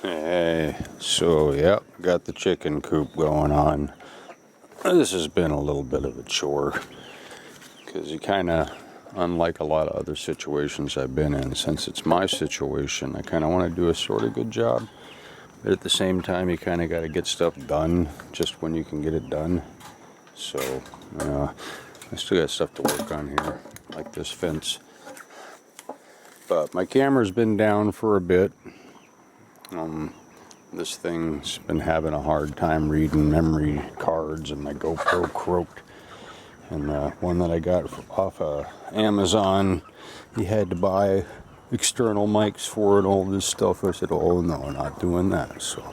Hey, so yep, got the chicken coop going on. This has been a little bit of a chore because you kind of, unlike a lot of other situations I've been in, since it's my situation, I kind of want to do a sort of good job, but at the same time, you kind of got to get stuff done just when you can get it done. So, I still got stuff to work on here, like this fence. But my camera's been down for a bit. This thing's been having a hard time reading memory cards, and my GoPro croaked. And the one that I got off of Amazon, you had to buy external mics for it, all this stuff. I said, oh no, not doing that. So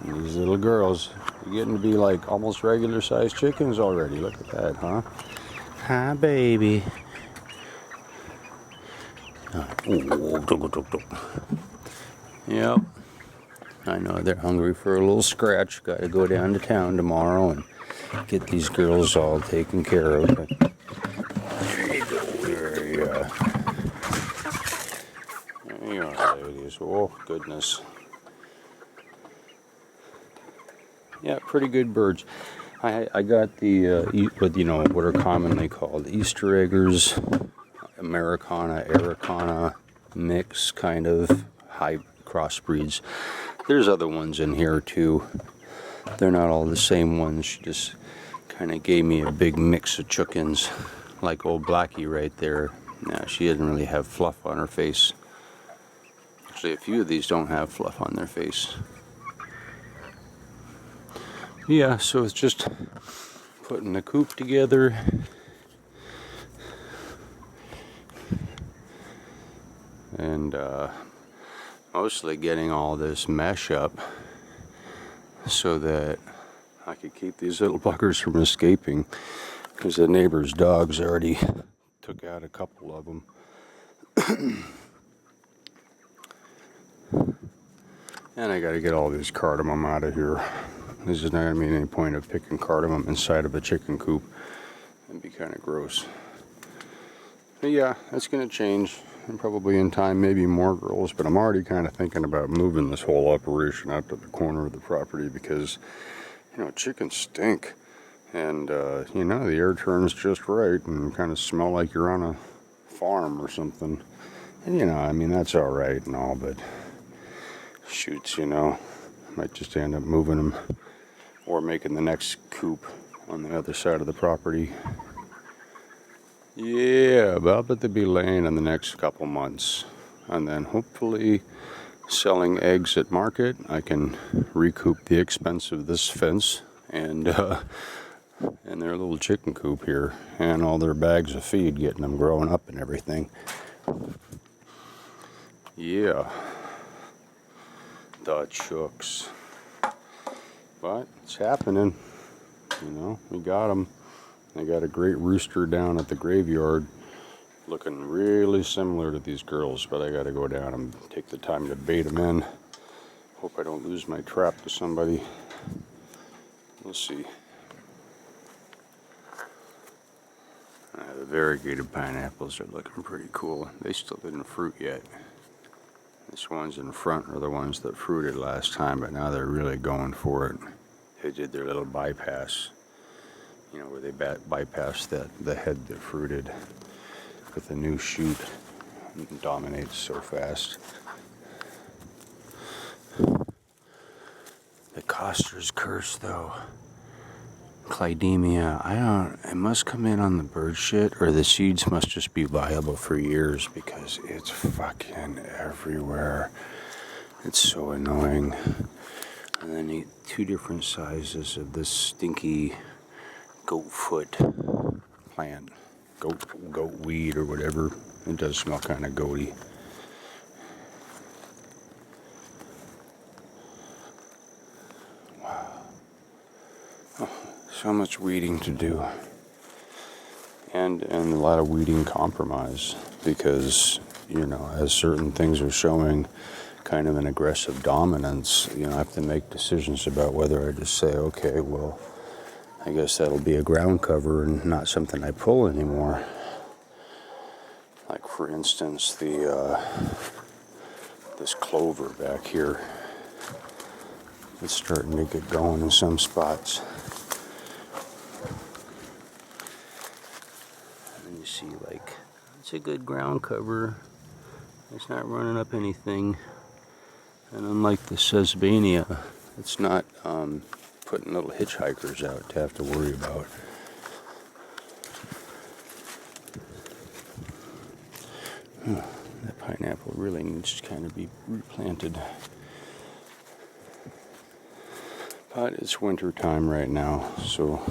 these little girls are getting to be like almost regular sized chickens already. Look at that, huh? Hi, baby. Yep. I know they're hungry for a little scratch. Got to go down to town tomorrow and get these girls all taken care of. But there you go. There you are, ladies. Oh, goodness. Yeah, pretty good birds. I got the, what are commonly called Easter eggers, Araucana mix, kind of high crossbreeds. There's other ones in here too. They're not all the same ones. She just kind of gave me a big mix of chickens, like old Blackie right there. Now she doesn't really have fluff on her face. Actually, a few of these don't have fluff on their face. Yeah, so it's just putting the coop together. And mostly getting all this mesh up so that I could keep these little buggers from escaping, because the neighbor's dogs already took out a couple of them. And I got to get all this cardamom out of here. This is not going to be any point of picking cardamom inside of a chicken coop. It'd be kind of gross. But yeah, that's going to change. And probably in time, maybe more girls, but I'm already kind of thinking about moving this whole operation out to the corner of the property because, chickens stink. And, the air turns just right and kind of smell like you're on a farm or something. And, that's all right and all, but shoots, might just end up moving them or making the next coop on the other side of the property. Yeah, about to be laying in the next couple months. And then hopefully selling eggs at market, I can recoup the expense of this fence and their little chicken coop here and all their bags of feed, getting them growing up and everything. Yeah. The chooks. But it's happening. We got them. I got a great rooster down at the graveyard looking really similar to these girls, but I got to go down and take the time to bait them in. Hope I don't lose my trap to somebody. We'll see. The variegated pineapples are looking pretty cool. They still didn't fruit yet. These ones in front are the ones that fruited last time, but now they're really going for it. They did their little bypass. Where they bypassed the head that fruited with the new shoot. It dominates so fast. The Coster's curse, though. Clydemia. It must come in on the bird shit, or the seeds must just be viable for years because it's fucking everywhere. It's so annoying. And then you two different sizes of this stinky goat foot plant, goat weed or whatever. It does smell kind of goaty. Wow. Oh, so much weeding to do. And a lot of weeding compromise because, as certain things are showing kind of an aggressive dominance, I have to make decisions about whether I just say, okay, well, I guess that'll be a ground cover and not something I pull anymore. Like for instance, this clover back here. It's starting to get going in some spots. And you see, like, it's a good ground cover. It's not running up anything. And unlike the Sesbania, it's not putting little hitchhikers out to have to worry about. That pineapple really needs to kind of be replanted. But it's winter time right now, so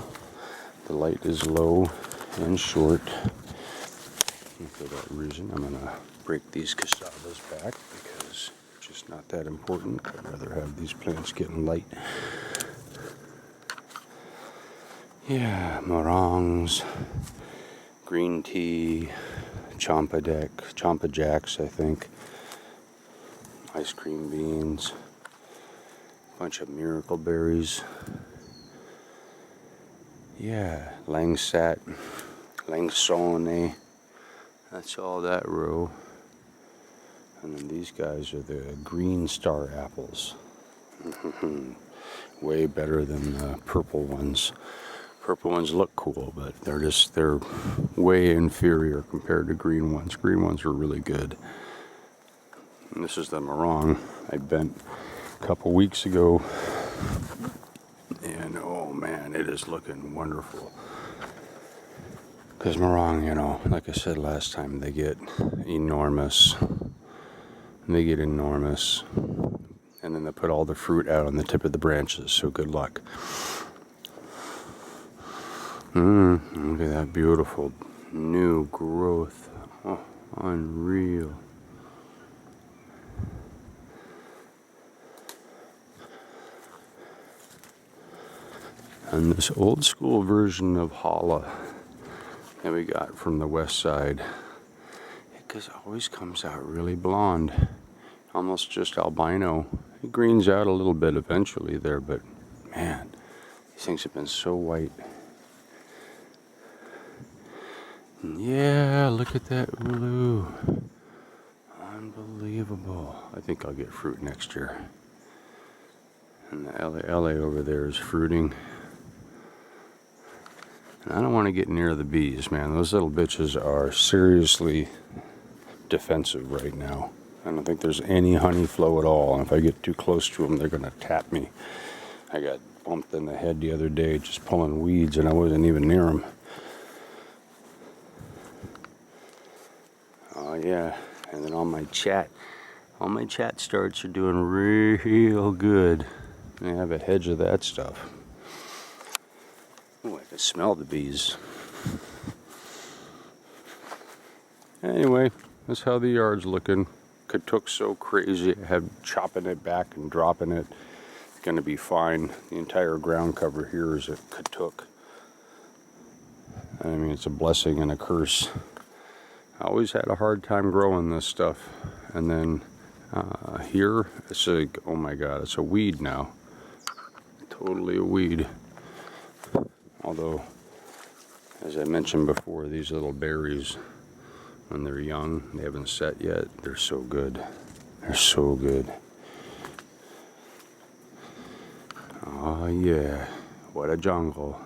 the light is low and short. And for that reason, I'm going to break these cassavas back because it's just not that important. I'd rather have these plants getting light. Yeah, morongs, green tea, champa jacks, I think, ice cream beans, bunch of miracle berries. Yeah, langsat, langsone. That's all that row. And then these guys are the green star apples. Way better than the purple ones. Purple ones look cool, but they're way inferior compared to green ones. Green ones are really good. And this is the morong I bent a couple weeks ago. And oh man, it is looking wonderful. Because morong, you know, like I said last time, they get enormous. They get enormous. And then they put all the fruit out on the tip of the branches, so good luck. Look at that beautiful new growth. Oh, unreal. And this old school version of challah that we got from the west side, because it always comes out really blonde, almost just albino. It greens out a little bit eventually there, but man, these things have been so white. And yeah, look at that ulu. Unbelievable. I think I'll get fruit next year. And the LA over there is fruiting. And I don't want to get near the bees, man. Those little bitches are seriously defensive right now. I don't think there's any honey flow at all. And if I get too close to them, they're going to tap me. I got bumped in the head the other day just pulling weeds, and I wasn't even near them. Oh yeah, and then all my chat starts are doing real good. I have a hedge of that stuff. Oh, I can smell the bees. Anyway, that's how the yard's looking. Katuk's so crazy. I have chopping it back and dropping it. It's gonna be fine. The entire ground cover here is a katuk. I mean, it's a blessing and a curse. I always had a hard time growing this stuff. And then here, it's a, oh my God, it's a weed now. Totally a weed. Although, as I mentioned before, these little berries, when they're young, they haven't set yet, they're so good. They're so good. Oh yeah, what a jungle.